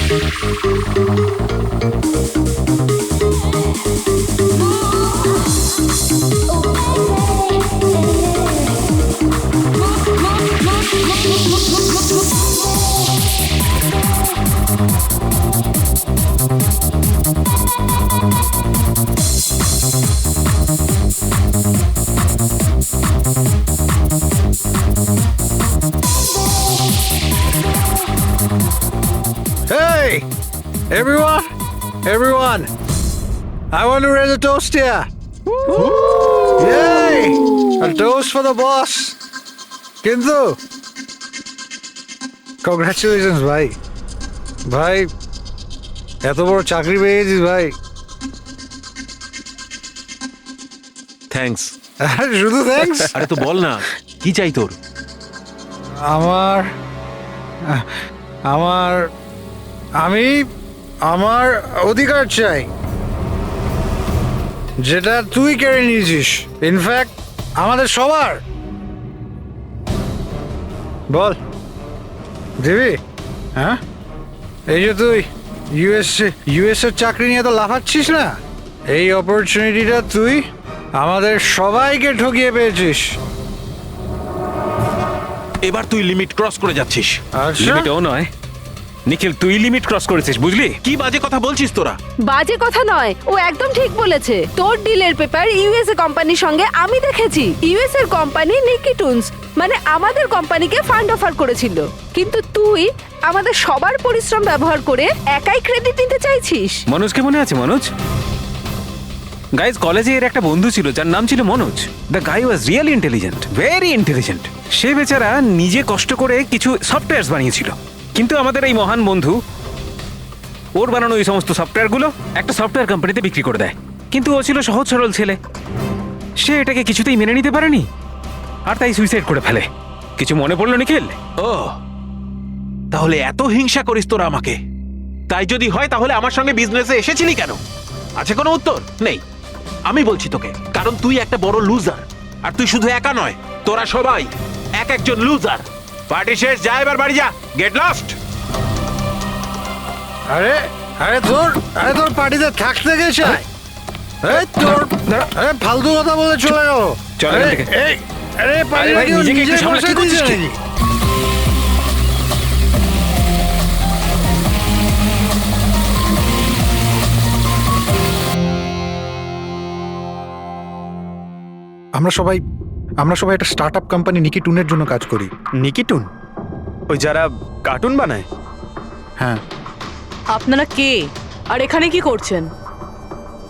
Hey, everyone, I want to raise a toast here. Yay! A toast for the boss. কিন্তু congratulations ভাই এত বড় চাকরি পেয়ে গেছিস ভাই। থ্যাঙ্কস। শুধু থ্যাঙ্কস? আরে তো বল না কি চাই তোর? আমার আমার আমি আমার অধিকার চাই, যেটা তুই কেড়ে নিয়েছিস, ইনফ্যাক্ট আমাদের সবার। বল দিবি? হ্যাঁ, এই যে তুই ইউএস এর চাকরি নিয়ে তো লাফাচ্ছিস না, এই অপরচুনিটিটা তুই আমাদের সবাইকে ঠকিয়ে পেয়েছিস। এবার তুই লিমিট ক্রস করে যাচ্ছিস। আচ্ছা। লিমিটও নয় নিখিল, তুই লিমিট ক্রস করেছিস, বুঝলি? কি বাজে কথা বলছিস তোরা? বাজে কথা নয়, ও একদম ঠিক বলেছে। তোর ডিলের পেপার ইউএসএ কোম্পানির সঙ্গে আমি দেখেছি। ইউএস এর কোম্পানি নিকিটুনস মানে আমাদের কোম্পানিকে ফান্ড অফার করেছিল, কিন্তু তুই আমাদের সবার পরিশ্রম ব্যবহার করে একাই ক্রেডিট নিতে চাইছিস। মনোজকে মনে আছে? মনোজ গাইজ, কলেজে এর একটা বন্ধু ছিল যার নাম ছিল Manoj. The guy was really intelligent, very intelligent. সে বেচারা নিজে কষ্ট করে কিছু সফটওয়্যার বানিয়েছিল, কিন্তু আমাদের এই মহান বন্ধু ওর বানানো এই সমস্ত সফটওয়্যারগুলো একটা সফটওয়্যার কোম্পানিতে বিক্রি করে দেয়। কিন্তু ও ছিল সহজ সরল ছেলে, সে এটাকে কিছুতেই মেনে নিতে পারেনি আর তাই সুইসাইড করে ফেলে। কিছু মনে পড়লো নিখিল? ও, তাহলে এত হিংসা করিস তোরা আমাকে? তাই যদি হয় তাহলে আমার সঙ্গে বিজনেসে এসেছিলি কেন? আছে কোনো উত্তর? নেই। আমি বলছি তোকে, কারণ তুই একটা বড় লুজার। আর তুই শুধু একা নয়, তোরা সবাই এক একজন লুজার। পার্টি শেষ, যা এবার বাড়ি যা, গেট লস্ট। আরে তোর পার্টিতে থাকতে গেছে? আরে ফালতু কথা বলে চলে গেল। চল এখান থেকে। আরে পার্টি ভাই, নিজেকে একটু সামলে, কি করছিস কি? আমরা সবাই একটা স্টার্টআপ কোম্পানি নিকিটুনের জন্য কাজ করি। নিকিটুন? ওই যারা কার্টুন বানায়? হ্যাঁ। আপনারা কে আর এখানে কি করছেন?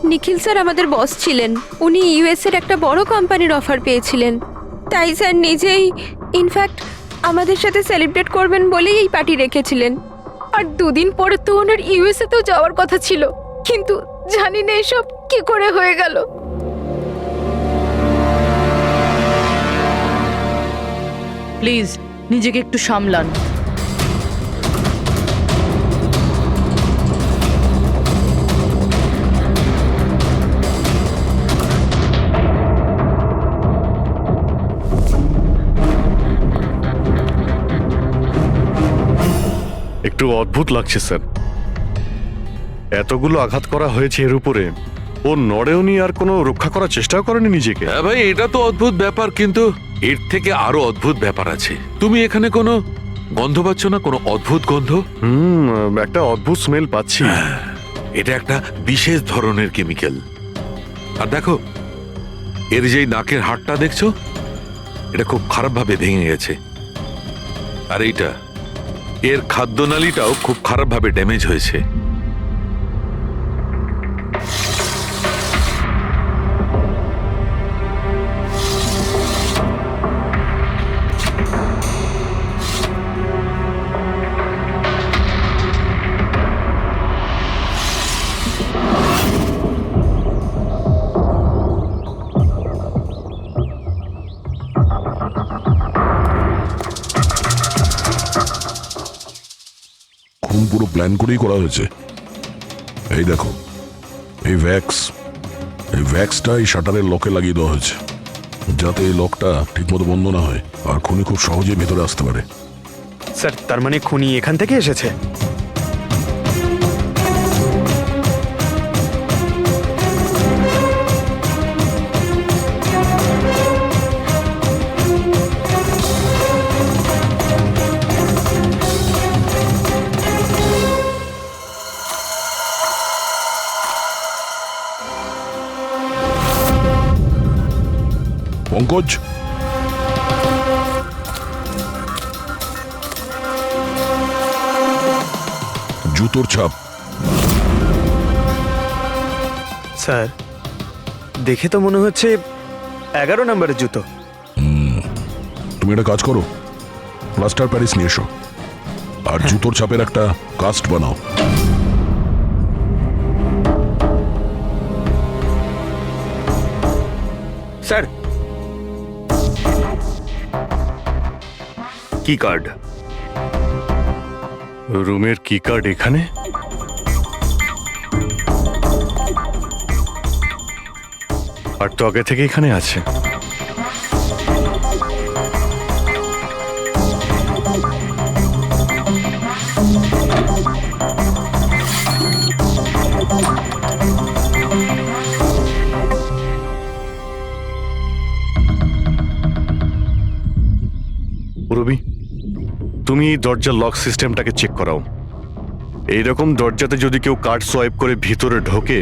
নিখিল স্যার আমাদের বস ছিলেন, উনি ইউএস এর একটা বড় কোম্পানির অফার পেয়েছিলেন, তাই স্যার নিজেই ইনফ্যাক্ট আমাদের সাথে সেলিব্রেট করবেন বলেই এই পার্টি রেখেছিলেন। আর দুদিন পরে তো ওনার ইউএসএ তেও যাওয়ার কথা ছিল, কিন্তু জানি না এসব কি করে হয়ে গেল। প্লিজ নিজেকে একটু সামলান। একটু অদ্ভুত লাগছে স্যার, এতগুলো আঘাত করা হয়েছে এর উপরে, ও নড়েওনি আর কোনো রক্ষা করার চেষ্টাও করেনি নিজেকে। হ্যাঁ ভাই, এটা তো অদ্ভুত ব্যাপার, কিন্তু এর থেকে আরো অদ্ভুত ব্যাপার আছে। তুমি এখানে কোনো গন্ধ পাচ্ছ না? কোনো অদ্ভুত গন্ধ? একটা অদ্ভুত স্মেল পাচ্ছি। এটা একটা বিশেষ ধরনের কেমিক্যাল। আর দেখো, এর যেই নাকের হাড়টা দেখছো, এটা খুব খারাপ ভাবে ভেঙে গেছে। আর এইটা, এর খাদ্যনালীটাও খুব খারাপ ভাবে ড্যামেজ হয়েছে। খুন পুরো প্ল্যান করেই করা হয়েছে। এই দেখো, এই ভ্যাক্সটা এই শাটারের লকে লাগিয়ে দেওয়া হয়েছে, যাতে এই লকটা ঠিকমতো বন্ধ না হয় আর খুনি খুব সহজেই ভেতরে আসতে পারে। স্যার, তার মানে খুনি এখান থেকে এসেছে? পঙ্কজ, জুতোর ছাপ। স্যার, দেখে তো মনে হচ্ছে 11 নম্বরের জুতো। তুমি একটা কাজ করো, প্লাস্টার প্যারিস নিয়ে এসো আর জুতোর ছাপের একটা কাস্ট বানাও। স্যার, কি কার্ড? রুমের কি কার্ড এখানে? আর তো আগে থেকে এখানে আছে। রবি, তুমি এই দরজার লক সিস্টেমটাকে চেক করাও। এইরকম দরজাতে যদি কেউ কার্ড সোয়াইপ করে ভিতরে ঢোকে,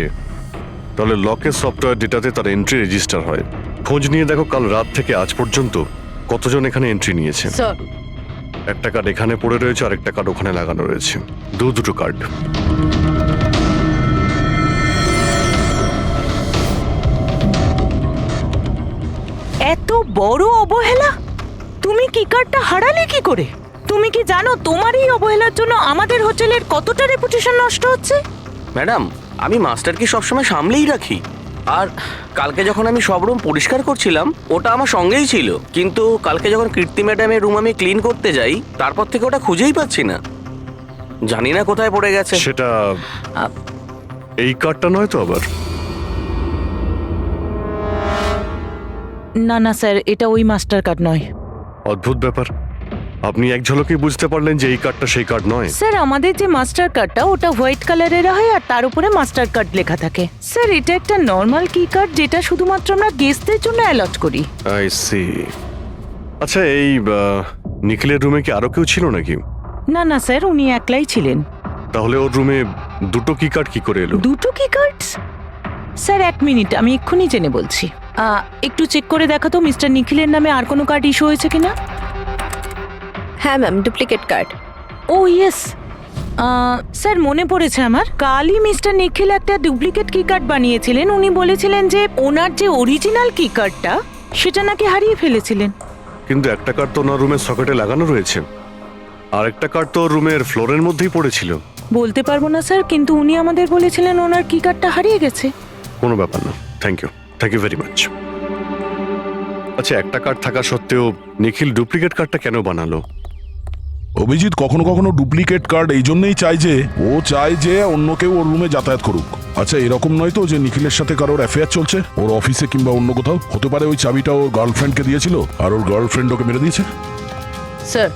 তাহলে লকের সফটওয়্যার ডেটাতে তার এন্ট্রি রেজিস্টার হয়। খোঁজ নিয়ে দেখো কাল রাত থেকে আজ পর্যন্ত কতজন এখানে এন্ট্রি নিয়েছে। স্যার, একটা কার্ড এখানে পড়ে রয়েছে আর একটা কার্ড ওখানে লাগানো রয়েছে, দুটো কার্ড। এত বড় অবহেলা! তুমি কি কার্ডটা হারালে কি করে? তুমি কি জানো তোমার এই অবহেলার জন্য আমাদের হোটেলের কতটা রেপুটেশন নষ্ট হচ্ছে? ম্যাডাম, আমি মাস্টারকে সবসময় সামলেই রাখি। আর কালকে যখন আমি সব রুম পরিষ্কার করছিলাম, ওটা আমার সঙ্গেই ছিল। কিন্তু কালকে যখন কীর্তি ম্যাডামের রুম আমি ক্লিন করতে যাই, তারপর থেকে ওটা খুঁজেই পাচ্ছি না। জানি না কোথায় পড়ে গেছে। সেটা এই কার্ডটা নয় তো আবার? না না স্যার, এটা ওই মাস্টার কার্ড নয়। অদ্ভুত ব্যাপার, আপনি এক ঝলকে বুঝতে পারলেন যে এই কার্ডটা সেই কার্ড নয়। স্যার, আমাদের যে মাস্টার কার্ডটা ওটা হোয়াইট কালারের হয় আর তার উপরে মাস্টার কার্ড লেখা থাকে। স্যার, এটা একটা নর্মাল কি কার্ড যেটা শুধুমাত্র আমরা গেস্টদের জন্য অ্যালট করি। I see. আচ্ছা, এই নিখিলের রুমে কি আরো কেউ ছিল নাকি? না না স্যার, উনি একলাই ছিলেন। তাহলে ওর রুমে দুটো কি কার্ড কি করে এলো? দুটো কি কার্ডস? স্যার, 1 মিনিট, আমি এক্ষুনি জেনে বলছি। একটু চেক করে দেখো তো মিস্টার নিখিলের নামে আর কোনো কার্ড ইস্যু হয়েছে কিনা। হ্যাঁ ম্যাম, ডুপ্লিকেট কার্ড। ও ইয়েস, স্যার মনে পড়েছে আমার। কালই মিস্টার নিখিল একটা ডুপ্লিকেট কি কার্ড বানিয়েছিলেন। উনি বলেছিলেন যে ওনার যে অরিজিনাল কি কার্ডটা সেটা নাকি হারিয়ে ফেলেছিলেন। কিন্তু একটা কার্ড তো ওনার রুমের সকেটে লাগানো রয়েছে, আর একটা কার্ড তো রুমের ফ্লোরের মধ্যেই পড়েছিল। বলতে পারবো না স্যার, কিন্তু উনি আমাদের বলেছিলেন ওনার কি কার্ডটা হারিয়ে গেছে। কোনো ব্যাপার না, থ্যাংক ইউ ভেরি মাচ। আচ্ছা, একটা কার্ড থাকা সত্ত্বেও নিখিল ডুপ্লিকেট কার্ডটা কেন বানালো? অভিজিৎ কখনো কখনো ডুপ্লিকেট কার্ড এই জন্যই চায় যে ও চায় যে অন্য কেউ ওর রুমে যাতায়াত করুক। আচ্ছা, এরকম নয় তো যে নিখিলের সাথে কারোর অ্যাফেয়ার চলছে ওর অফিসে কিংবা অন্য কোথাও? হতে পারে ওই চাবিটা ওর গার্লফ্রেন্ডকে দিয়েছিল আর ওর গার্লফ্রেন্ড ওকে মেরে দিয়েছে। স্যার,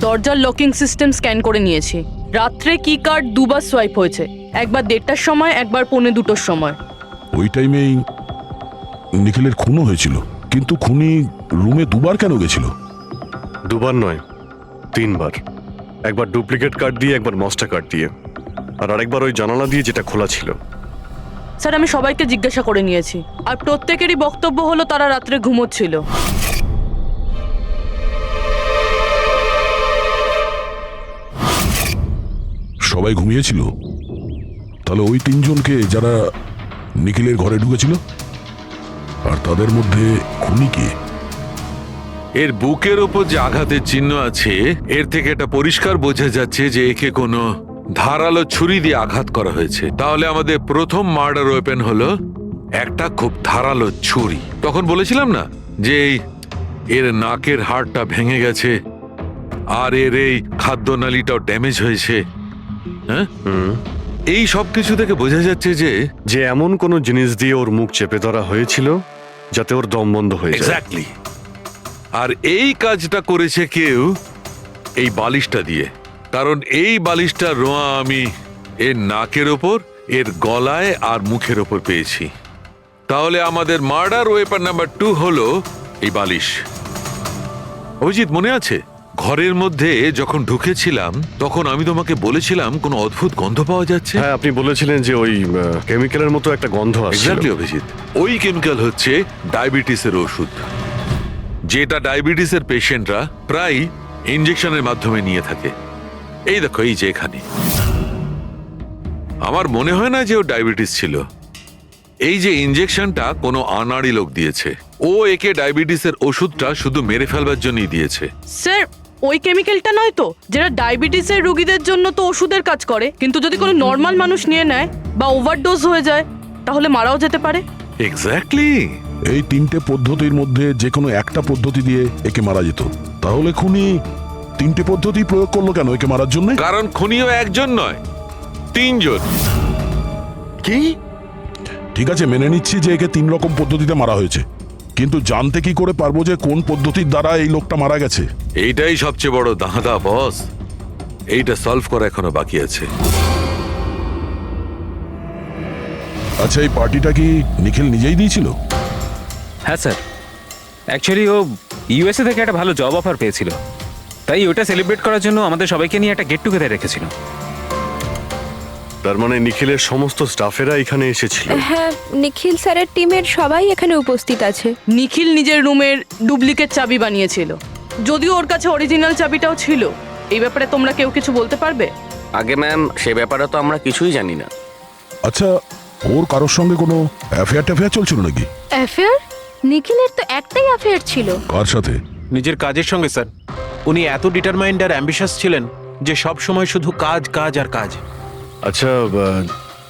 দরজার লকিং সিস্টেম স্ক্যান করে নিয়েছি। রাত্রে কি কার্ড দুবার সোয়াইপ হয়েছে, একবার 1:30টার সময়, একবার 1:45টার সময়। ওই টাইমেই নিখিলের খুনও হয়েছিল, কিন্তু খুনি রুমে দুবার কেন গেছিল? দুবার নয়, 3 বার। একবার ডুপ্লিকেট কার্ড দিয়ে, একবার মাস্টার কার্ড দিয়ে, আর আরেকবার ওই জানালা দিয়ে যেটা খোলা ছিল। স্যার, আমি সবাইকে জিজ্ঞাসা করে নিয়েছি আর প্রত্যেকেরই বক্তব্য হলো তারা রাত্রে ঘুমোচ্ছিল। সবাই ঘুমিয়েছিল? তাহলে ওই 3 জনকে যারা নিখিলের ঘরে ঢুকেছিল, আর তাদের মধ্যে খুনি কে? এর বুকের ওপর যে আঘাতের চিহ্ন আছে, এর থেকে এটা পরিষ্কার বোঝা যাচ্ছে যে একে কোনো ধারালো ছুরি দিয়ে আঘাত করা হয়েছে। তাহলে আমাদের প্রথম মার্ডার ওয়েপেন হলো একটা খুব ধারালো ছুরি। তখন বলেছিলাম না যে এর নাকের হাড়টা ভেঙে গেছে আর এর এই খাদ্যনালীটাও ড্যামেজ হয়েছে। হ্যাঁ, এই সব কিছু থেকে বোঝা যাচ্ছে যে এমন কোনো জিনিস দিয়ে ওর মুখ চেপে ধরা হয়েছিল যাতে ওর দম বন্ধ হয়ে যায়। এক্স্যাক্টলি। আর এই কাজটা করেছে কেউ এই বালিশটা দিয়ে, কারণ এই বালিশটার রোঁয়া আমি এর নাকের ওপর, এর গলায় আর মুখের ওপর পেয়েছি। তাহলে আমাদের মার্ডার ওয়েপন নাম্বার 2 হলো এই বালিশ। অভিজিৎ, মনে আছে ঘরের মধ্যে যখন ঢুকেছিলাম তখন আমি তোমাকে বলেছিলাম কোনো অদ্ভুত গন্ধ পাওয়া যাচ্ছে? হ্যাঁ, আপনি বলেছিলেন যে ওই কেমিক্যালের মতো একটা গন্ধ আসছে। এক্স্যাক্টলি অভিজিৎ, ওই কেমিক্যাল হচ্ছে ডায়াবেটিসের ওষুধ। যেটা ডায়াবেটিসের পেশেন্টরা প্রায় ইনজেকশনের মাধ্যমে নিয়ে থাকে। এই দেখো, এই যে এখানে। আমার মনে হয় না যে ও ডায়াবেটিস ছিল। এই যে ইনজেকশনটা কোনো আনাড়ি লোক দিয়েছে। ও একে ডায়াবেটিসের ওষুধটা শুধু মেরে ফেলবার জন্যই দিয়েছে। স্যার, ওই কেমিক্যালটা নয় তো যেটা ডায়াবেটিসের রোগীদের জন্য তো ওষুধের কাজ করে, কিন্তু যদি কোনো নর্মাল মানুষ নিয়ে নেয় বা ওভারডোজ হয়ে যায় তাহলে মারাও যেতে পারে। এক্স্যাক্টলি। এই 3টে পদ্ধতির মধ্যে যে কোনো একটা পদ্ধতি দিয়ে একে মারা যেত। তাহলে খুনি 3টে পদ্ধতি প্রয়োগ করলো কেন একে মারার জন্য? কারণ খুনিও একজন নয়, 3 জন। কি? ঠিক আছে, মেনে নিচ্ছি যে একে 3 রকম পদ্ধতিতে মারা হয়েছে, কিন্তু জানতে কি করে পারবো যে কোন পদ্ধতির দ্বারা এই লোকটা মারা গেছে? এইটাই সবচেয়ে বড় দাঁদা বস। এইটা সলভ করা এখনো বাকি আছে। আচ্ছা, এই পার্টিটা কি নিখিল নিজেই দিয়েছিল? হ্যাঁ স্যার, অ্যাকচুয়ালি ও ইউএসএ থেকে একটা ভালো জব অফার পেয়েছিল, তাই ওটা সেলিব্রেট করার জন্য আমাদের সবাইকে নিয়ে একটা গেট টুগেদার রেখেছিল। তার মানে নিখিলের সমস্ত স্টাফেরা এখানে এসেছিল? হ্যাঁ, নিখিল স্যারের টিমের সবাই এখানে উপস্থিত আছে। নিখিল নিজের রুমের ডুপ্লিকেট চাবি বানিয়েছিল, যদিও ওর কাছে অরিজিনাল চাবিটাও ছিল। এই ব্যাপারে তোমরা কেউ কিছু বলতে পারবে? আগে ম্যাম, সে ব্যাপারে তো আমরা কিছুই জানি না। আচ্ছা, ওর কারোর সঙ্গে কোনো অ্যাফেয়ার চলছিল নাকি? অ্যাফেয়ার? নিখিলের তো একটাই অ্যাফেয়ার ছিল। কার সাথে? নিজের কাজের সঙ্গে স্যার। উনি এত ডিটারমাইন্ড আর অ্যাম্বিশাস ছিলেন যে সব সময় শুধু কাজ কাজ আর কাজ। আচ্ছা,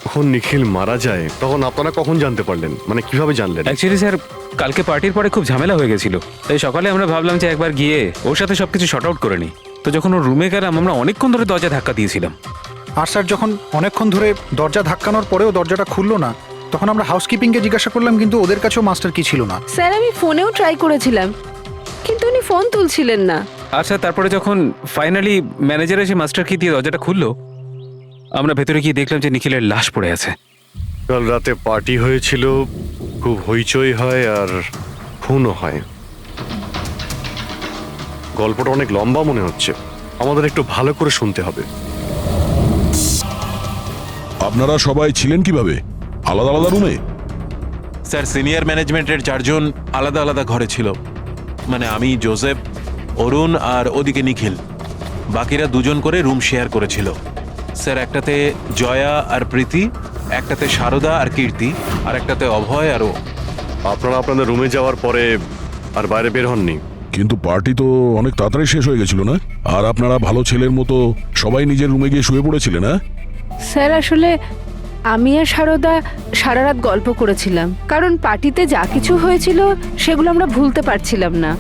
যখন নিখিল মারা যায় তখন আপনারা কখন জানতে পারলেন? মানে কিভাবে জানলেন? অ্যাকচুয়ালি স্যার, কালকে পার্টির পরে খুব ঝামেলা হয়ে গেছিল, তাই সকালে আমরা ভাবলাম যে একবার গিয়ে ওর সাথে সবকিছু শর্ট আউট করে নিই। তো যখন ওর রুমে গেলাম, আমরা অনেকক্ষণ ধরে দরজা ধাক্কা দিয়েছিলাম। আর স্যার, যখন অনেকক্ষণ ধরে দরজা ধাক্কানোর পরেও দরজাটা খুললো না, তখন আমরা হাউসকিপিংকে জিজ্ঞাসা করলাম, কিন্তু ওদের কাছেও মাস্টার কি ছিল না। স্যার, আমি ফোনেও ট্রাই করেছিলাম, কিন্তু উনি ফোন তুলছিলেন না। আর স্যার, তারপরে যখন ফাইনালি ম্যানেজার এসে মাস্টার কি দিয়ে দরজাটা খুললো, আমরা ভেতরে গিয়ে দেখলাম যে নিখিলের লাশ পড়ে আছে। কাল রাতে পার্টি হয়েছিল, খুব হইচই হয় আর খুনও হয়। গল্পটা অনেক লম্বা মনে হচ্ছে, আমাদের একটু ভালো করে শুনতে হবে। আপনারা সবাই ছিলেন কিভাবে? আলাদা আলাদা রুমে? স্যার, সিনিয়র ম্যানেজমেন্টের 4 জন আলাদা আলাদা ঘরে ছিল। মানে আমি, জোসেফ, অরুণ আর ওদিকে নিখিল। বাকিরা 2 জন করে রুম শেয়ার করেছিল। স্যার, একটাতে জয়া আর প্রীতি, একটাতে শারদা আর কীর্তি, আর একটাতে অভয় আর ও। আপনারা আপনাদের রুমে যাওয়ার পরে আর বাইরে বের হননি? কিন্তু পার্টি তো অনেক তাড়াতাড়ি শেষ হয়ে গেছিল না? আর আপনারা ভালো ছেলের মতো সবাই নিজের রুমে গিয়ে শুয়ে পড়েছিলেন? না স্যার, আসলে আমি আর সারদা সারা রাত গল্প করেছিলাম, কারণ পার্টিতে যা কিছু হয়েছিল সেগুলো আমরা ভুলতে পারছিলাম না।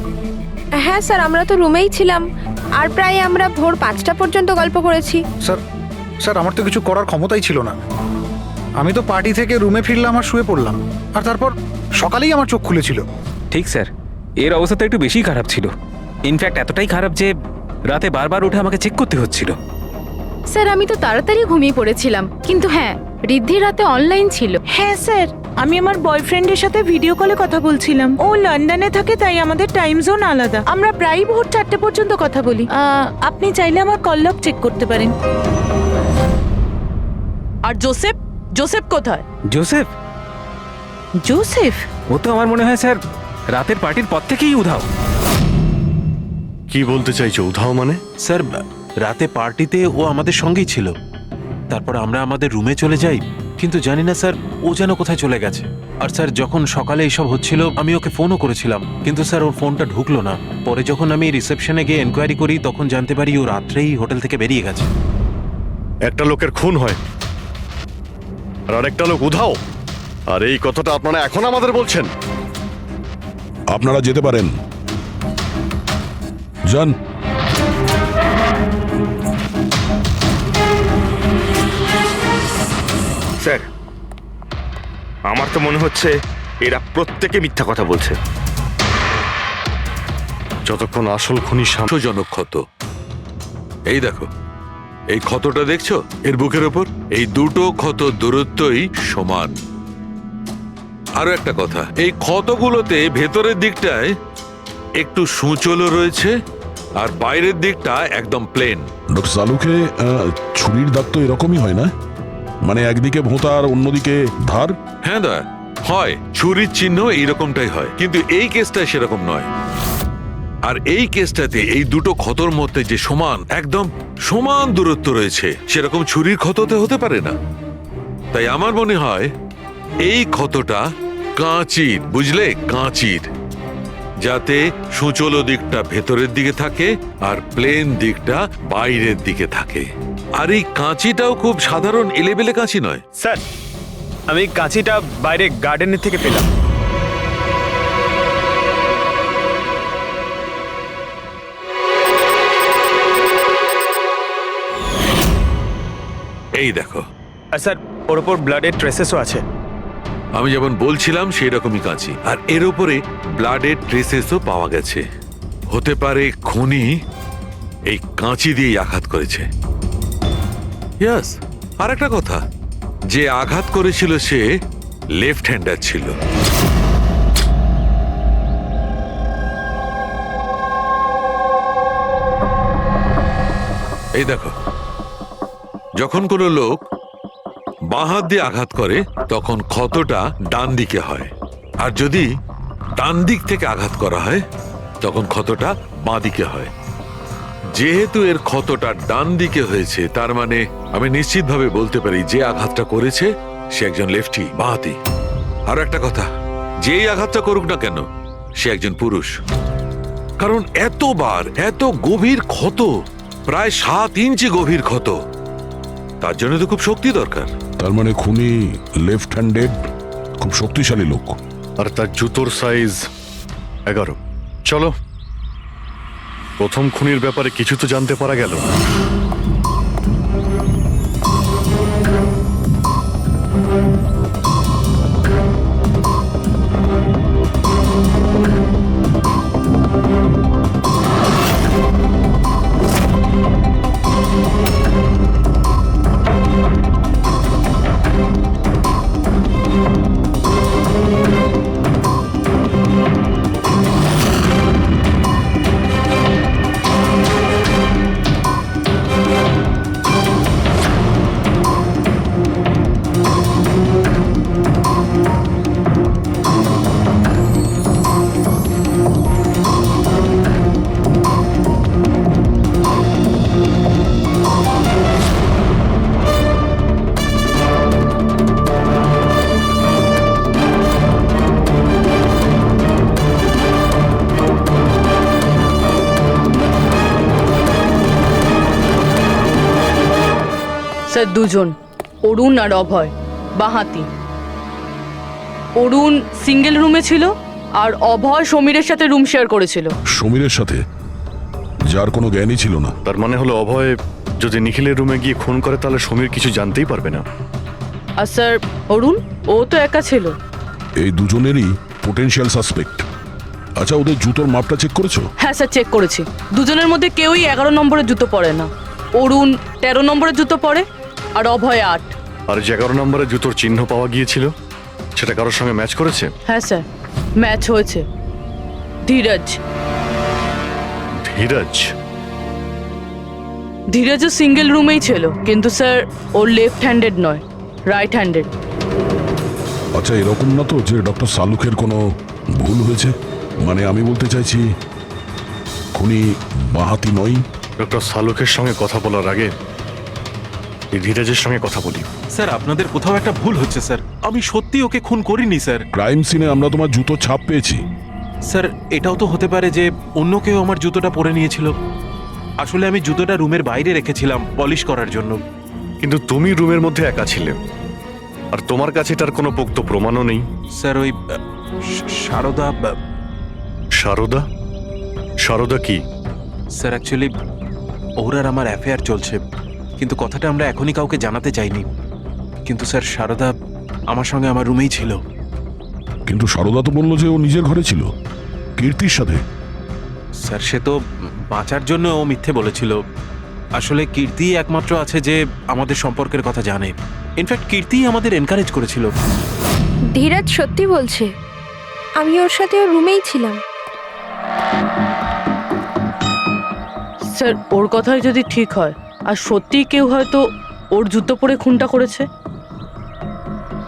হ্যাঁ স্যার, আমরা তো রুমেই ছিলাম, আর প্রায় আমরা ভোর 5টা পর্যন্ত গল্প করেছি। স্যার, আমার তো কিছু করার ক্ষমতাই ছিল না। আমি তো পার্টি থেকে রুমে ফিরলাম আর শুয়ে পড়লাম, আর তারপর সকালেই আমার চোখ খুলেছিল। ঠিক স্যার, এর অবস্থা তো একটু বেশি খারাপ ছিল। ইনফ্যাক্ট এতটাই খারাপ যে রাতে বারবার উঠে আমাকে চেক করতে হচ্ছিল। স্যার, আমি তো তাড়াতাড়ি ঘুমিয়ে পড়েছিলাম, কিন্তু হ্যাঁ, রিদ্ধি রাতে অনলাইন ছিল। হ্যাঁ স্যার, আমি আমার বয়ফ্রেন্ডের সাথে ভিডিও কলে কথা বলছিলাম। ও লন্ডনে থাকে, তাই আমাদের টাইম জোন আলাদা। আমরা প্রায় ভোর 4টে পর্যন্ত কথা বলি। আপনি চাইলে আমার কল লগ চেক করতে পারেন। আর জোসেফ? জোসেফ কোথায়? জোসেফ? জোসেফ? ও তো আমার মনে হয় স্যার রাতের পার্টির পর থেকেই উধাও। কি বলতে চাইছো উধাও মানে? স্যার, রাতে পার্টিতে ও আমাদের সঙ্গেই ছিল। তারপর আমরা আমাদের রুমে চলে যাই, কিন্তু জানি না স্যার ও যেন কোথায় চলে গেছে। আর স্যার, যখন সকালে এইসব হচ্ছিল আমি ওকে ফোনও করেছিলাম, কিন্তু স্যার ওর ফোনটা ঢুকলো না। পরে যখন আমি রিসেপশনে গিয়ে এনকোয়ারি করি তখন জানতে পারি ও রাত্রেই হোটেল থেকে বেরিয়ে গেছে। একটা লোকের খুন হয় আর আরেকটা লোক উধাও, আর এই কথাটা আপনারা এখন আমাদের বলছেন? আপনারা যেতে পারেন, যান। স্যার, আমার তো মনে হচ্ছে এরা প্রত্যেকে মিথ্যা কথা বলছে। যতক্ষণ আসল খুনি জনক ক্ষত। এই দেখো, এই ক্ষতটা দেখছো এর বুকের ওপর? এই দুটো ক্ষত দূরত্বই সমান। আরো একটা কথা, এই ক্ষতগুলোতে ভেতরের দিকটায় একটু সূচলও রয়েছে আর বাইরের দিকটা একদম প্লেন। ডক্টর সালুকে ছুরির দাগ তো এরকমই হয় না? মানে একদিকে ভোঁতা আর অন্যদিকে ধার? হ্যাঁ দা, হয়। ছুরির চিহ্ন এইরকমটাই হয়, কিন্তু এই কেসটা সেরকম নয়। আর এই কেসটাতে এই দুটো ক্ষতর মধ্যে যে একদম সমান দূরত্ব রয়েছে, সেরকম ছুরির ক্ষততে হতে পারে না। তাই আমার মনে হয় এই ক্ষতটা কাঁচির, বুঝলে, কাঁচির, যাতে সূচলো দিকটা ভেতরের দিকে থাকে আর প্লেন দিকটা বাইরের দিকে থাকে। আর এই কাঁচিটাও খুব সাধারণ এলেবেলে কাঁচি নয়। স্যার, আমি কাঁচিটা বাইরে গার্ডেনের থেকে পেলাম। এই দেখো, আর স্যার, ওর ওপর ব্লাডের ট্রেসেসও আছে। আমি যেমন বলছিলাম সেই রকমই কাঁচি, আর এর উপরে ব্লাডের ট্রেসেসও পাওয়া গেছে। হতে পারে খুনি এই কাঁচি দিয়েই আঘাত করেছে। ইয়াস, আর একটা কথা, যে আঘাত করেছিল সে লেফট হ্যান্ডার ছিল। এই দেখো, যখন কোনো লোক বাঁ হাত দিয়ে আঘাত করে তখন ক্ষতটা ডান দিকে হয়, আর যদি ডান দিক থেকে আঘাত করা হয় তখন ক্ষতটা বাঁ দিকে হয়। যেহেতু এর ক্ষতটা ডান দিকে হয়েছে, তার মানে আমি নিশ্চিতভাবে বলতে পারি যে আঘাতটা করেছে সে একজন লেফটি, বাঁহাতি। আর একটা কথা, যেই আঘাতটা করুক না কেন সে একজন পুরুষ, কারণ এতবার এত গভীর ক্ষত, প্রায় 7 ইঞ্চি গভীর ক্ষত, তার জন্য তো খুব শক্তি দরকার। তার মানে খুনি লেফট হ্যান্ডেড, খুব শক্তিশালী লোক। আর তার জুতোর সাইজ 11। চলো, প্রথম খুনির ব্যাপারে কিছু তো জানতে পারা গেল। স্যার, দুজন, অরুণ আর অভয়, বাঁহাতি। অরুণ সিঙ্গেল রুমে ছিল আর অভয় সমীরের সাথে রুম শেয়ার করেছিল। সমীরের সাথে, যার কোনো জ্ঞানই ছিল না। তার মানে হলো অভয় যদি নিখিলের রুমে গিয়ে খুন করে তাহলে সমীর কিছু জানতেই পারবে না। আর স্যার, অরুণ, ও তো একা ছিল। এই দুজনেরই পোটেনশিয়াল সাসপেক্ট। আচ্ছা, ওদের জুতোর মাপটা চেক করেছো? হ্যাঁ স্যার, চেক করেছি। দুজনের মধ্যে কেউই 11 নম্বরের জুতো পরে না। অরুণ 13 নম্বরের জুতো পরে আর অভয় 8। আর যে 11 নম্বরের জুতোর চিহ্ন পাওয়া গিয়েছিল সেটা কারোর সঙ্গে ম্যাচ করেছে? হ্যাঁ স্যার, ম্যাচ হয়েছে। ধীরজ। ধীরজ? ধীরজও সিঙ্গেল রুমেই ছিল, কিন্তু স্যার ওর লেফট হ্যান্ডেড নয়, রাইট হ্যান্ডেড। আচ্ছা, এরকম না তো যে ডক্টর সালুকের কোনো ভুল হয়েছে? মানে আমি বলতে চাইছি খুনি বাঁহাতি নয়। ডক্টর সালুকের সঙ্গে কথা বলার আগে এই ধীরজের সঙ্গে কথা বলি। স্যার, আপনাদের কোথাও একটা ভুল হচ্ছে স্যার। আমি সত্যি ওকে খুন করিনি স্যার। ক্রাইম সিনে আমরা তোমার জুতো ছাপ পেয়েছি। স্যার, এটাও তো হতে পারে যে অন্য কেউ আমার জুতোটা পরে নিয়েছিল। আসলে আমি জুতোটা রুমের বাইরে রেখেছিলাম পলিশ করার জন্য। কিন্তু তুমি রুমের মধ্যে একা ছিলে, আর তোমার কাছে তার কোনো পোক্ত প্রমাণও নেই। স্যার, ওই সারদা। সারদা? সারদা কি? স্যার, অ্যাকচুয়ালি ওর আর আমার অ্যাফেয়ার চলছে, কিন্তু কথাটা আমরা এখনই কাউকে জানাতে চাইনি। কিন্তু স্যার, সারদা আমার সঙ্গে আমার রুমেই ছিল। কিন্তু সারদা তো বললো যে ও নিজের ঘরে ছিল কীর্তির সাথে। স্যার, সে তো বাঁচার জন্য ও মিথ্যে বলেছিল। আসলে কীর্তি একমাত্র আছে যে আমাদের সম্পর্কের কথা জানে। ইনফ্যাক্ট কীর্তি আমাদের এনকারেজ করেছিল। ধীরাজ সত্যি বলছে, আমি ওর সাথে ওর রুমেই ছিলাম। স্যার, ওর কথাই যদি ঠিক হয় আর সত্যিই কেউ হয়তো ওর জুতো পরে খুনটা করেছে।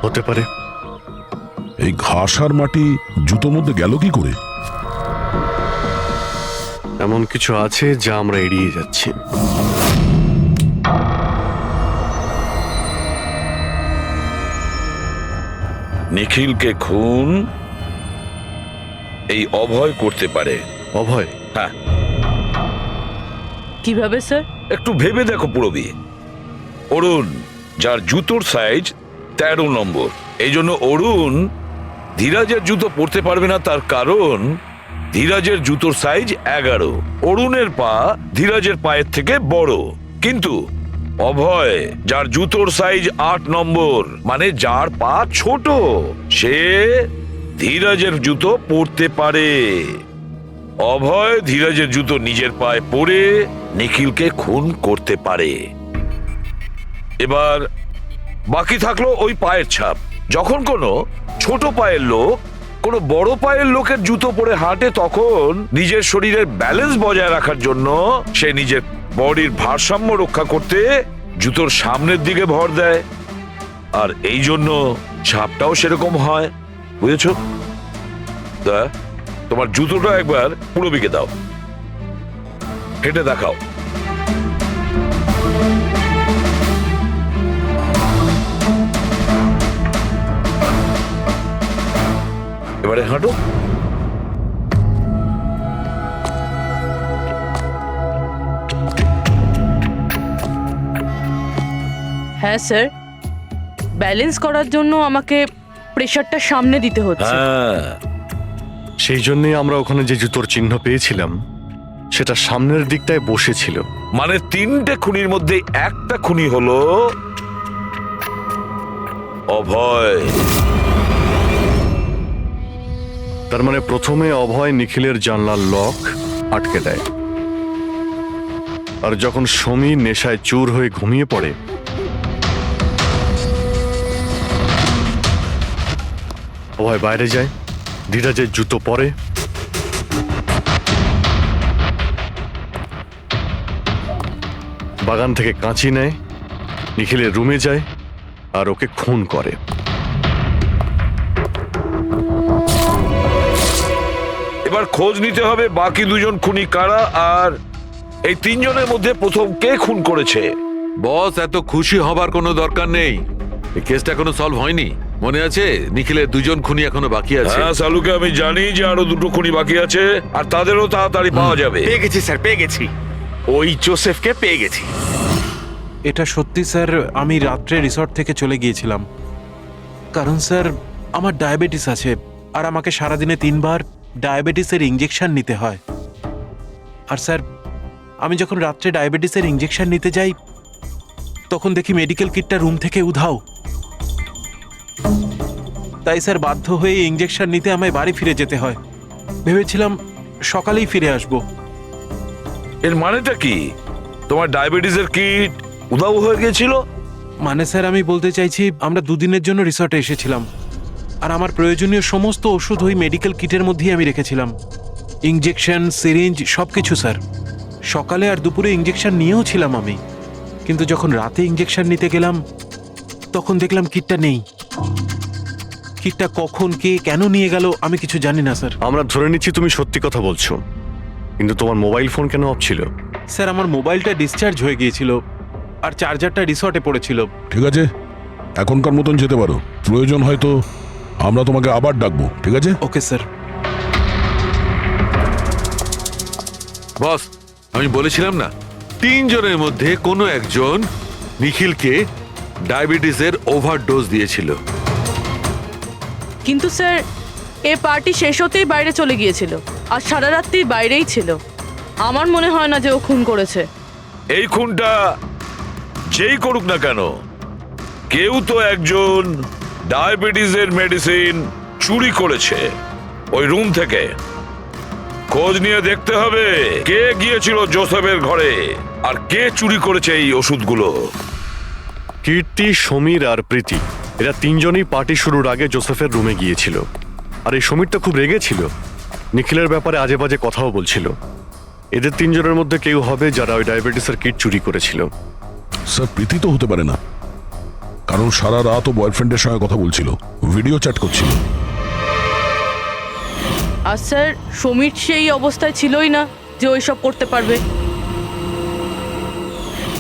হতে পারে। এই ঘাস আর মাটি জুতোর মধ্যে গেল কি করে? এমন কিছু আছে যা আমরা এড়িয়ে যাচ্ছি। নিখিলকে খুন এই অভয় করতে পারে। অভয়? হ্যাঁ, কিভাবে স্যার? একটু ভেবে দেখো পুরবী। অরুণ, যার জুতোর সাইজ 13 নম্বর, এই জন্য অরুণ ধীরাজের জুতো পরতে পারবে না, তার কারণ ধীরাজের জুতোর সাইজ 11। অরুণের পা ধীরাজের পায়ের থেকে বড়। কিন্তু অভয়, যার জুতোর সাইজ 8 নম্বর, মানে যার পা ছোট, সে ধীরাজের জুতো পরতে পারে। অভয় ধীরাজের জুতো নিজের পায়ে পরে নিখিলকে খুন করতে পারে। এবার বাকি থাকলো ওই পায়ের ছাপ। যখন কোনো ছোট পায়ের লোক কোনো বড় পায়ের লোকের জুতো পরে হাঁটে, তখন নিজের শরীরের ব্যালেন্স বজায় রাখার জন্য সে নিজের বডির ভারসাম্য রক্ষা করতে জুতোর সামনের দিকে ভর দেয়, আর এই জন্য ছাপটাও সেরকম হয়। বুঝেছো? তোমার জুতোটা একবার পুরবীকে দাও, হেঁটে দেখাও। এবারে হাঁটো। হ্যাঁ স্যার, ব্যালেন্স করার জন্য আমাকে প্রেশারটা সামনে দিতে হচ্ছে। হ্যাঁ, সেই জন্যই আমরা ওখানে যে জুতোর চিহ্ন পেয়েছিলাম সেটা সামনের দিকটায় বসেছিল। মানে 3টে খুনির মধ্যে একটা খুনি হলো অভয়। তার মানে প্রথমে অভয় নিখিলের জানলার লক আটকে দেয়, আর যখন সমীর নেশায় চুর হয়ে ঘুমিয়ে পড়ে, অভয় বাইরে যায়, ধীরাজের জুতো পরে, বাগান থেকে কাঁচি নেয়, নিখিলের রুমে যায় আর ওকে খুন করে। এবার খোঁজ নিতে হবে বাকি 2জন খুনি কারা, আর এই 3 জনের মধ্যে প্রথম কে খুন করেছে। বস, এত খুশি হবার কোনো দরকার নেই। এই কেসটা এখনো সলভ হয়নি। মনে আছে নিখিলের 2জন খুনি এখনো বাকি আছে। হ্যাঁ সালুকে আমি জানি যে আরো 2টো খুনি বাকি আছে, আর তাদেরও তাড়াতাড়ি পাওয়া যাবে। পেয়ে গেছি স্যার, পেয়ে গেছি। ওই জোসেফকে পেয়ে গেছি। এটা সত্যি স্যার, আমি রাত্রে রিসর্ট থেকে চলে গিয়েছিলাম, কারণ স্যার আমার ডায়াবেটিস আছে, আর আমাকে সারাদিনে 3 বার ডায়াবেটিসের ইঞ্জেকশন নিতে হয়। আর স্যার আমি যখন রাত্রে ডায়াবেটিসের ইঞ্জেকশন নিতে যাই, তখন দেখি মেডিকেল কিটটা রুম থেকে উধাও। তাই স্যার বাধ্য হয়ে ইঞ্জেকশন নিতে আমায় বাড়ি ফিরে যেতে হয়। ভেবেছিলাম সকালেই ফিরে আসব। এর মানেটা কি? তোমার ডায়াবেটিসের কিট উধাও হয়ে গিয়েছিল? মানে স্যার আমি বলতে চাইছি, আমরা 2 দিনের জন্য রিসর্টে এসেছিলাম, আর আমার প্রয়োজনীয় সমস্ত ওষুধ ওই মেডিকেল কিটের মধ্যেই আমি রেখেছিলাম। ইঞ্জেকশন, সিরিঞ্জ, সবকিছু স্যার। সকালে আর দুপুরে ইঞ্জেকশন নিয়েও ছিলাম আমি, কিন্তু যখন রাতে ইঞ্জেকশন নিতে গেলাম তখন দেখলাম কিটটা নেই। কিটটা কখন কে কেন নিয়ে গেল আমি কিছু জানি না স্যার। আমরা ধরে নিচ্ছি তুমি সত্যি কথা বলছো, কিন্তু তোমার মোবাইল ফোন কেন অফ ছিল? স্যার আমার মোবাইলটা ডিসচার্জ হয়ে গিয়েছিল, আর চার্জারটা রিসর্টে পড়েছিল। ঠিক আছে, এখনকার মতন যেতে পারো। প্রয়োজন হয়তো আমরা তোমাকে আবার ডাকবো, ঠিক আছে? Okay sir. বস, আমি বলেছিলাম না 3 জনের মধ্যে কোনো একজন নিখিলকে ডায়াবেটিসের ওভারডোজ দিয়েছিল। কিন্তু স্যার এ পার্টি শেষ হতেই বাইরে চলে গিয়েছিল, আর সারা রাত্রি বাইরেই ছিল। আমার মনে হয় না যে ও খুন করেছে। এই খুনটা যেই করুক না কেন, কেউ তো একজন ডায়াবেটিসের মেডিসিন চুরি করেছে ওই রুম থেকে। খোঁজ নিয়ে দেখতে হবে কে গিয়েছিল জোসেফের ঘরে, আর কে চুরি করেছে এই ওষুধগুলো। কীর্তি, সমীর আর প্রীতি, এরা 3 জনই পার্টি শুরুর আগে জোসেফের রুমে গিয়েছিল। আর এই সমীরটা খুব রেগেছিল, নিখিলের ব্যাপারে আজে বাজে কথাও বলছিল। এদের 3 জনের মধ্যে কেউ হবে যারা ওই ডায়াবেটিসের কিট চুরি করেছিল। স্যার, প্রীতি তো হতে পারে না, কারণ সারা রাত ও বয়ফ্রেন্ডের সঙ্গে কথা বলছিল, ভিডিও চ্যাট করছিল। আর স্যার সমীর সেই অবস্থায় ছিলই না যে ওই সব করতে পারবে।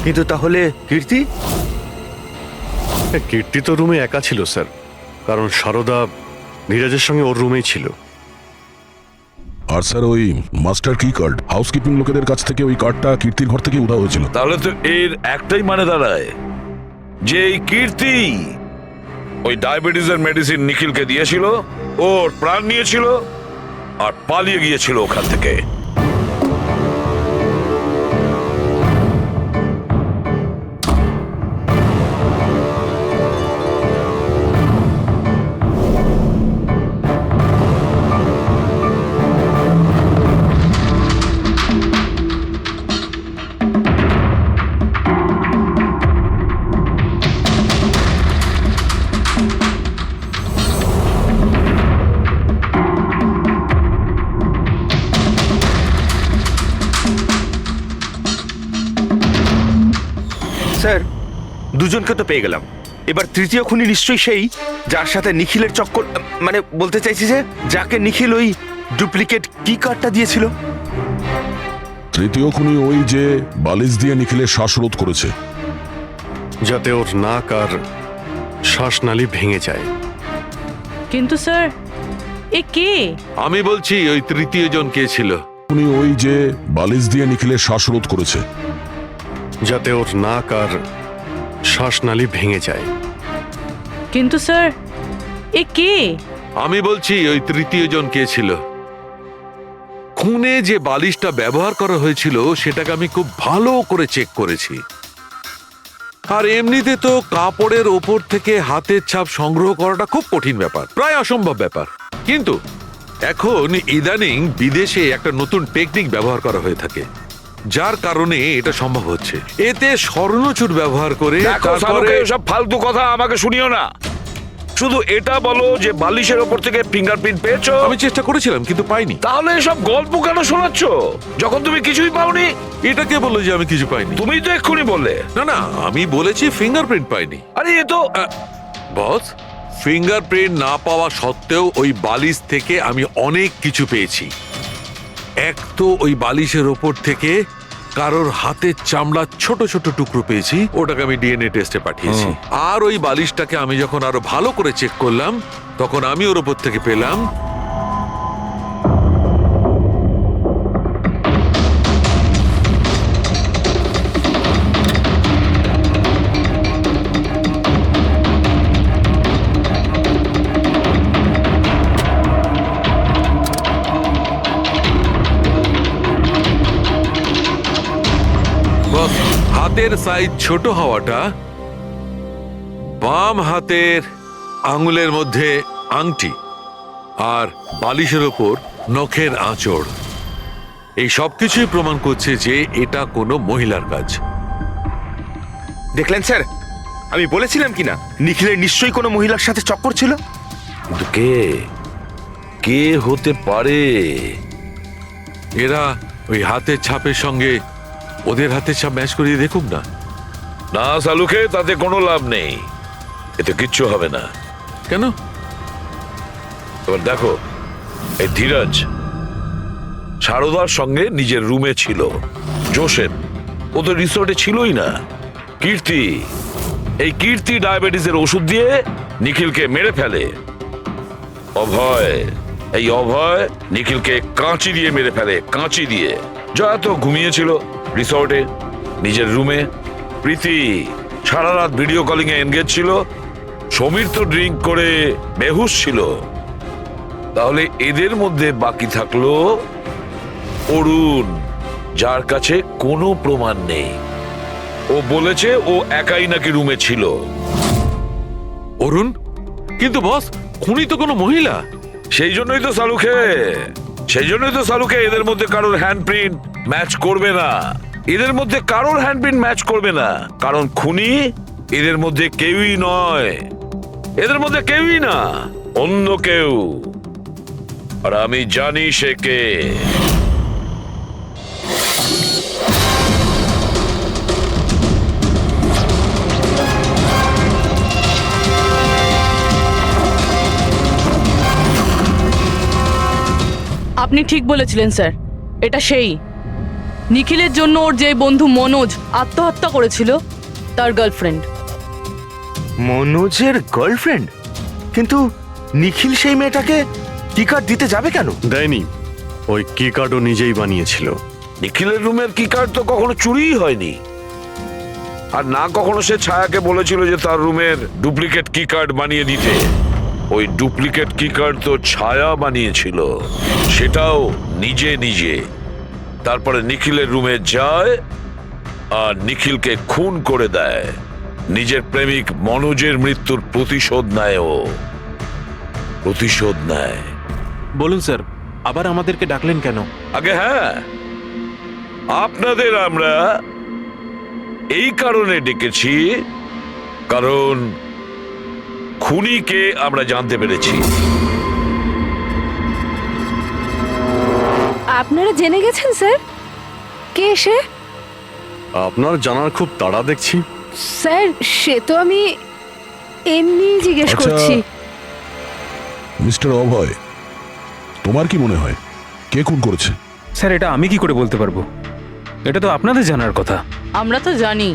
কিন্তু তাহলে কীর্তি? কীর্তি তো রুমে একা ছিল স্যার, কারণ সারদা নীরজের সঙ্গে ওর রুমেই ছিল। আর স্যার ওই মাস্টার কি কার্ড হাউসকিপিং লোকেদের কাছ থেকে ওই কার্ডটা কীর্তির ঘর থেকে উধাও হয়েছিল। তাহলে তো এর একটাই মানে দাঁড়ায় যে এই কীর্তি ওই ডায়াবেটিসের মেডিসিন নিখিলকে দিয়েছিল, ওর প্রাণ নিয়েছিল আর পালিয়ে গিয়েছিল ওখান থেকে। স্যার, দুজনকে তো পেয়ে গেলাম, এবার তৃতীয় খুনি নিশ্চয়ই সেই যার সাথে নিখিলের চক্কর, মানে বলতে চাইছি যে যাকে নিখিল ওই ডুপ্লিকেট কি কার্ডটা দিয়েছিল। তৃতীয় খুনি ওই যে বালিশ দিয়ে নিখিলের শ্বাসরোধ করেছে, যাতে ওর নাক আর শ্বাসনালী ভেঙে যায়। কিন্তু স্যার এ কে? আমি বলছি ওই তৃতীয় জন কে ছিল। খুনি ওই যে বালিশ দিয়ে নিখিলের শ্বাসরোধ করেছে, যাতে ওর নাক আর শ্বাসনালী ভেঙে যায়। কিন্তু স্যার এ কে? আমি বলছি ওই তৃতীয় জন কে ছিল। খুনে যে বালিশটা ব্যবহার করা হয়েছিল সেটাকে আমি খুব ভালো করে চেক করেছি। আর এমনিতে তো কাপড়ের ওপর থেকে হাতের ছাপ সংগ্রহ করাটা খুব কঠিন ব্যাপার, প্রায় অসম্ভব ব্যাপার। কিন্তু এখন ইদানিং বিদেশে একটা নতুন টেকনিক ব্যবহার করা হয়ে থাকে, যার কারণে এটা সম্ভব হচ্ছে। এতে স্বর্ণচুর ব্যবহার করে তারপরে সব ফালতু কথা আমাকে শুনিও না, শুধু এটা বলো যে বালিশের ওপর থেকে ফিঙ্গারপ্রিন্ট পেয়েছো। আমি চেষ্টা করেছিলাম কিন্তু পাইনি। তাহলে এসব গল্প কেন শোনাচ্ছ যখন তুমি কিছুই পাওনি? এটা কে বললো যে আমি কিছু পাইনি? তুমি তো এক্ষুনি বললে। না না, আমি বলেছি ফিঙ্গারপ্রিন্ট পাইনি। আরে এ তো বস, ফিঙ্গারপ্রিন্ট না পাওয়া সত্ত্বেও ওই বালিশ থেকে আমি অনেক কিছু পেয়েছি। এক তো ওই বালিশের ওপর থেকে কারোর হাতের চামড়া ছোট ছোট টুকরো পেয়েছি, ওটাকে আমি ডিএনএ টেস্টে পাঠিয়েছি। আর ওই বালিশটাকে আমি যখন আরো ভালো করে চেক করলাম তখন আমি ওর ওপর থেকে পেলাম হাতের সাইজ ছোট হওয়াটা, বাম হাতের আঙুলের মধ্যে আংটি আর বালিশের ওপর নখের আঁচড়, এই সবকিছুই প্রমাণ করছে যে এটা কোনো মহিলার কাজ। দেখলেন স্যার, আমি বলেছিলাম কিনা নিখিলের নিশ্চয়ই কোনো মহিলার সাথে চক্কর ছিল। কিন্তু কে কে হতে পারে? এরা ওই হাতের ছাপের সঙ্গে ওদের হাতের ছাপ ম্যাচ করিয়ে দেখুক না। না সালুকে, তাতে কোনো লাভ নেই, এতে কিচ্ছু হবে না। কেন? এবার দেখো, এই ধীরজ সারদার সঙ্গে নিজের রুমে ছিল, জোসেফ ও তো রিসোর্টে ছিলই না, কীর্তি এই কীর্তি ডায়াবেটিসের ওষুধ দিয়ে নিখিলকে মেরে ফেলে, অভয় এই অভয় নিখিলকে কাঁচি দিয়ে মেরে ফেলে, কাঁচি দিয়ে। জয়া তো ঘুমিয়েছিল রিসর্টে নিজের রুমে, প্রীতি সারা রাত ভিডিও কলিং এ এনগেজ ছিল, সমীর তো ড্রিঙ্ক করে বেহুশ ছিল। তাহলে এদের মধ্যে বাকি থাকলো অরুণ, যার কাছে কোনো প্রমাণ নেই। ও বলেছে ও একাই নাকি রুমে ছিল। অরুণ? কিন্তু বস, খুনি তো কোনো মহিলা। সেই জন্যই তো সালুকে এদের মধ্যে কারোর হ্যান্ডপ্রিন্ট ম্যাচ করবে না, এদের মধ্যে কারোর হ্যান্ডপ্রিন্ট ম্যাচ করবে না, কারণ খুনি এদের মধ্যে কেউই নয়, এদের মধ্যে কেউই না, অন্য কেউ। আর আমি জানি সে কে। আপনি ঠিক বলেছিলেন স্যার, এটা সেই নিখিলের জন্য ওর যে বন্ধু মনোজ আত্মহত্যা করেছিল তার গার্লফ্রেন্ড। মনোজের গার্লফ্রেন্ড? কিন্তু নিখিল সেই মেয়েটাকে কি কার্ড দিতে যাবে কেন? দেয়নি, ওই কি কার্ডও নিজেই বানিয়েছিল। নিখিলের রুমের কি কার্ড তো কখনো চুরিই হয়নি, আর না কখনো সে ছায়াকে বলেছিল যে তার রুমের ডুপ্লিকেট কি কার্ড বানিয়ে দিতে। ওই ডুপ্লিকেট কি কার্ড তো ছায়া বানিয়েছিল, সেটাও নিজে নিজে। তারপরে নিখিলের রুমে যায় আর নিখিলকে খুন করে দেয়। নিজের প্রেমিক মনোজের মৃত্যুর প্রতিশোধ নেয়, ও প্রতিশোধ নেয়। বলুন স্যার, আবার আমাদেরকে ডাকলেন কেন? আগে হ্যাঁ, আপনাদের আমরা এই কারণে ডেকেছি, কারণ খুনিকে আমরা জানতে পেরেছি। আপনারা জেনে গেছেন স্যার কে সে? আপনার জানার খুব তাড়া দেখছি। স্যার সে তো আমি এমনি জিজ্ঞেস আচ্ছা। করছি। মিস্টার অভয়, তোমার কি মনে হয় কে খুন করেছে? স্যার এটা আমি কি করে বলতে পারবো? এটা তো আপনাদের জানার কথা। আমরা তো জানি,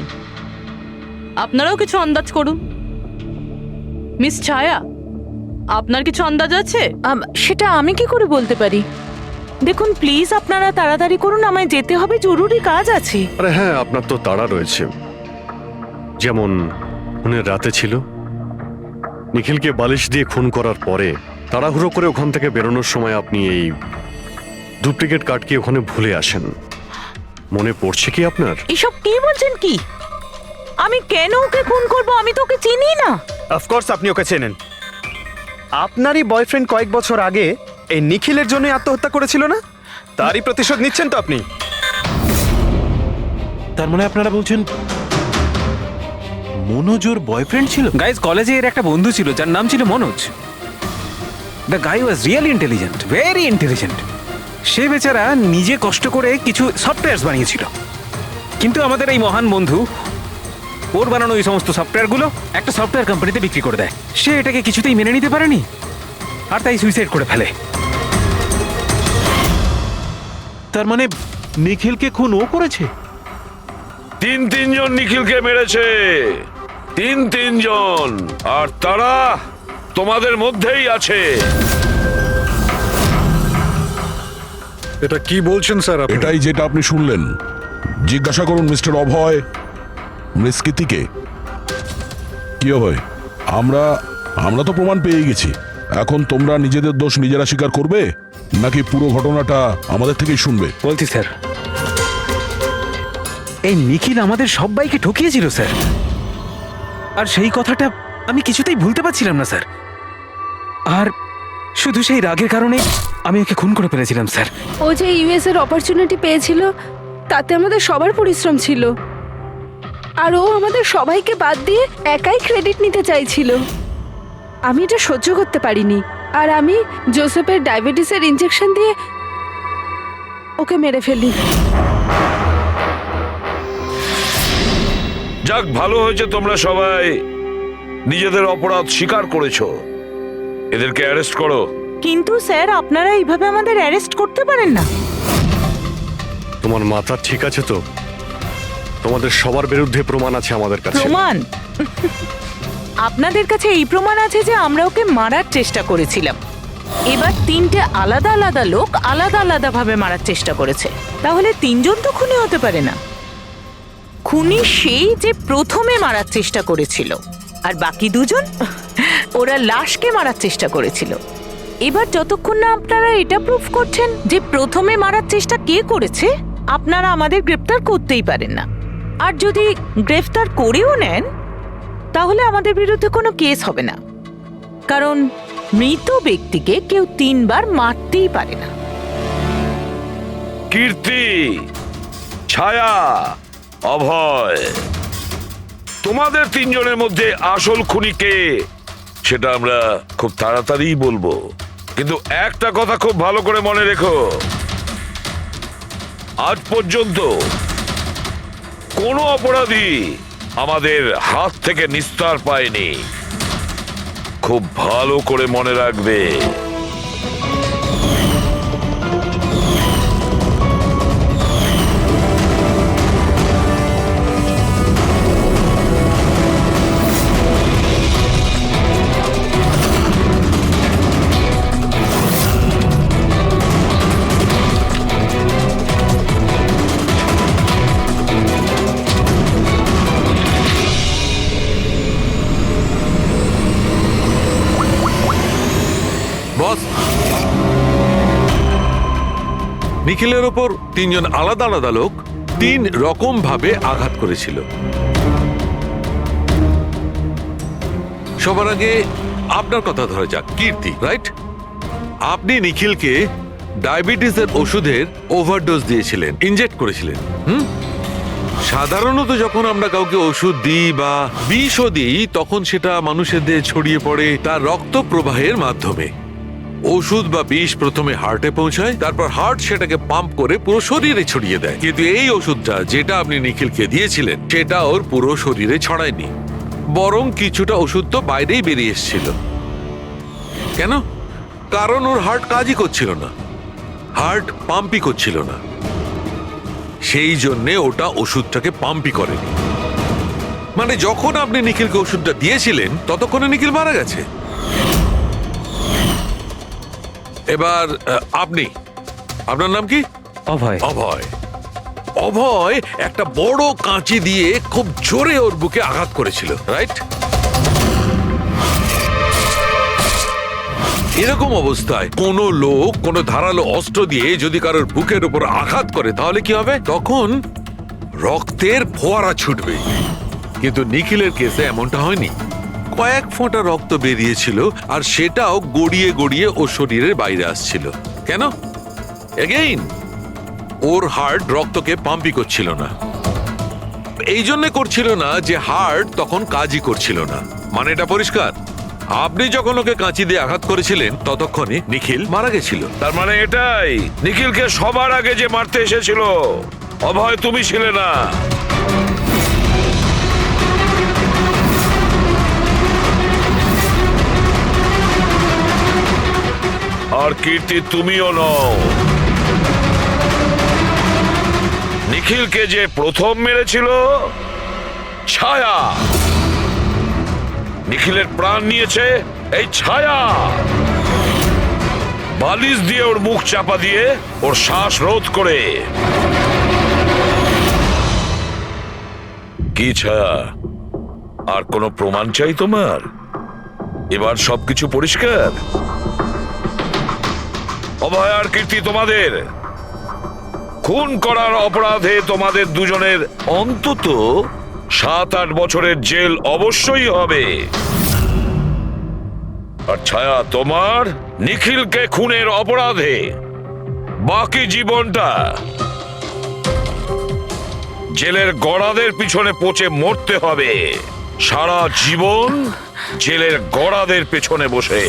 আপনারাও কিছু আন্দাজ করুন। মিস ছায়া, আপনার কিছু আন্দাজ আছে? সেটা আমি কি করে বলতে পারি? দেখুন প্লিজ আপনারা তাড়াতাড়ি করুন, আমায় যেতে হবে, জরুরি কাজ আছে। আরে হ্যাঁ, আপনার তো তাড়া রয়েছে। যেমন খুনের রাতে ছিল, নিখিলকে বালিশ দিয়ে খুন করার পরে তাড়াহুড়ো করে ওখান থেকে বেরোনোর সময় আপনি এই ডুপ্লিকেট কার্ডকে ওখানে ভুলে আসেন। মনে পড়ছে কি আপনার? এসব কি বলছেন কি? আমি কেন ওকে খুন করব? আমি তো ওকে চিনি না। অফকোর্স আপনি ওকে চেনেন। আপনারই বয়ফ্রেন্ড কয়েক বছর আগে এই নিখিলের জন্যই আত্মহত্যা করেছিল না? তারই প্রতিশোধ নিচ্ছেন তো আপনি? তার মানে আপনারা বলছেন মনোজ ওর বয়ফ্রেন্ড ছিল? গাইজ, কলেজে এর একটা বন্ধু ছিল যার নাম ছিল Manoj. The guy was really intelligent, very intelligent. সে বেচারা নিজে কষ্ট করে কিছু সফটওয়্যার বানিয়েছিল, কিন্তু আমাদের এই মহান বন্ধু ওর বানানো এই সমস্ত সফটওয়্যারগুলো একটা সফটওয়্যার কোম্পানিতে বিক্রি করে দেয়। সে এটাকে কিছুতেই মেনে নিতে পারেনি, আর তাই সুইসাইড করে ফেলে। তার মানে নিখিলকে খুন ও করেছে? তিনজন নিখিলকে মেরেছে, তিনজন, আর তারা তোমাদের মধ্যেই আছে। এটা কি বলছেন স্যার আপনি? এটাই যেটা আপনি শুনলেন। জিজ্ঞাসা করুন মিস্টার অভয় মৃস্কৃতিকে। কি অভয়, আমরা তো প্রমাণ পেয়ে গেছি। এখন তোমরা নিজেদের দোষ নিজেরা স্বীকার করবে, নাকি পুরো ঘটনাটা আমাদের থেকেই শুনবে? বলছি স্যার, এই নিখিল আমাদের সবাইকে ঠকিয়েছিল স্যার, আর সেই কথাটা আমি কিছুতেই ভুলতে পারছিলাম না স্যার। আর শুধু সেই রাগের কারণে আমি ওকে খুন করে ফেলেছিলাম স্যার। ও যে ইউএস এর অপরচুনিটি পেয়েছিল তাতে আমাদের সবার পরিশ্রম ছিল, আর ও আমাদের সবাইকে বাদ দিয়ে একাই ক্রেডিট নিতে চাইছিল। আমি এটা সহ্য করতে পারিনি, আর আমি জোসেফের ডায়াবেটিসের ইনজেকশন দিয়ে ওকে মেরে ফেলি। যাক, ভালো হয়েছে তোমরা সবাই নিজেদের অপরাধ স্বীকার করেছো। এদেরকে অ্যারেস্ট করো। কিন্তু স্যার আপনারা এইভাবে আমাদের অ্যারেস্ট করতে পারেন না। তোমার মাথা ঠিক আছে তো? তোমাদের সবার বিরুদ্ধে প্রমাণ আছে আমাদের কাছে। প্রমাণ? আপনাদের কাছে এই প্রমাণ আছে যে আমরা ওকে মারার চেষ্টা করেছিলাম। এবার তিনটে আলাদা আলাদা লোক আলাদা আলাদা ভাবে মারার চেষ্টা করেছে, তাহলে তিনজন তো খুনি হতে পারে না। খুনি সেই যে প্রথমে মারার চেষ্টা করেছিল, আর বাকি দুজন ওরা লাশকে মারার চেষ্টা করেছিল। এবার যতক্ষণ না আপনারা এটা প্রুফ করছেন যে প্রথমে মারার চেষ্টা কে করেছে, আপনারা আমাদের গ্রেফতার করতেই পারেন না। আর যদি গ্রেফতার করেও নেন তাহলে আমাদের বিরুদ্ধে কোনো কেস হবে না, কারণ মৃত ব্যক্তিকে কেউ 3 বার মারতেই পারে না। কীর্তি, ছায়া, অভয়, তোমাদের তিনজনের মধ্যে আসল খুনি কে সেটা আমরা খুব তাড়াতাড়ি বলবো। কিন্তু একটা কথা খুব ভালো করে মনে রেখো, আজ পর্যন্ত কোনো অপরাধী আমাদের হাত থেকে নিস্তার পায়নি। খুব ভালো করে মনে রাখবে। নিখিলের ওপর তিনজন আলাদা আলাদা লোক 3 রকম ভাবে আঘাত করেছিল। সবার আগে আপনার কথা ধরা যাক, কীর্তি, রাইট? আপনি নিখিলকে ডায়াবেটিসের ওষুধের ওভারডোজ দিয়েছিলেন, ইনজেক্ট করেছিলেন। সাধারণত যখন আমরা কাউকে ওষুধ দিই বা বিষও দিই, তখন সেটা মানুষের দেহে ছড়িয়ে পড়ে তার রক্ত প্রবাহের মাধ্যমে। ওষুধ বা বিষ প্রথমে হার্টে পৌঁছায়, তারপর হার্ট সেটাকে পাম্প করে পুরো শরীরে ছড়িয়ে দেয়। কিন্তু এই ওষুধটা যেটা আপনি নিখিলকে দিয়েছিলেন, সেটা ওর পুরো শরীরে ছড়ায়নি, বরং কিছুটা ওষুধ তো বাইরেই বেরিয়ে এসেছিল। কেন? কারণ ওর হার্ট কাজই করছিল না, হার্ট পাম্পই করছিল না, সেই জন্যে ওটা ওষুধটাকে পাম্পই করেনি। মানে যখন আপনি নিখিলকে ওষুধটা দিয়েছিলেন, ততক্ষণে নিখিল মারা গেছে। এবার আপনার নাম কি? অভয়। অভয়। অভয় একটা বড় কাঁচি দিয়ে খুব জোরে ওর বুকে আঘাত করেছিল, রাইট? এরকম অবস্থায় কোনো লোক কোনো ধারালো অস্ত্র দিয়ে যদি কারোর বুকের উপর আঘাত করে, তাহলে কি হবে? তখন রক্তের ফোয়ারা ছুটবে। কিন্তু নিখিলের কেসে এমনটা হয়নি। কয়েক ফোঁটা রক্ত বেরিয়েছিল, আর সেটাও গড়িয়ে গড়িয়ে ওর শরীরের বাইরে আসছিল। কেন? এগেইন, ওর হার্ট রক্তকে পাম্পই করছিল না। এই জন্য করছিল না যে হার্ট তখন কাজই করছিল না। মানে এটা পরিষ্কার, আপনি যখন ওকে কাঁচি দিয়ে আঘাত করেছিলেন, ততক্ষণে নিখিল মারা গেছিল। তার মানে এটাই, নিখিলকে সবার আগে যে মারতে এসেছিল অভয় তুমি ছিলে না। আর কীর্তি তুমিও নও। নিখিলকে যে প্রথম মেরেছিল ছায়া, নিখিলের প্রাণ নিয়েছে এই ছায়া। বালিশ দিয়ে ওর মুখ চাপা দিয়ে ওর শ্বাস রোধ করে। কি ছায়া, আর কোনো প্রমাণ চাই তোমার? এবার সবকিছু পরিষ্কার। অভয় আর কীর্তি, তোমাদের খুন করার অপরাধে তোমাদের দুজনের অন্তত 7-8 বছরের জেল অবশ্যই হবে। আর ছায়া, তোমার নিখিলকে খুনের অপরাধে বাকি জীবনটা জেলের গড়াদের পিছনে পচে মরতে হবে। সারা জীবন জেলের গড়াদের পেছনে বসে।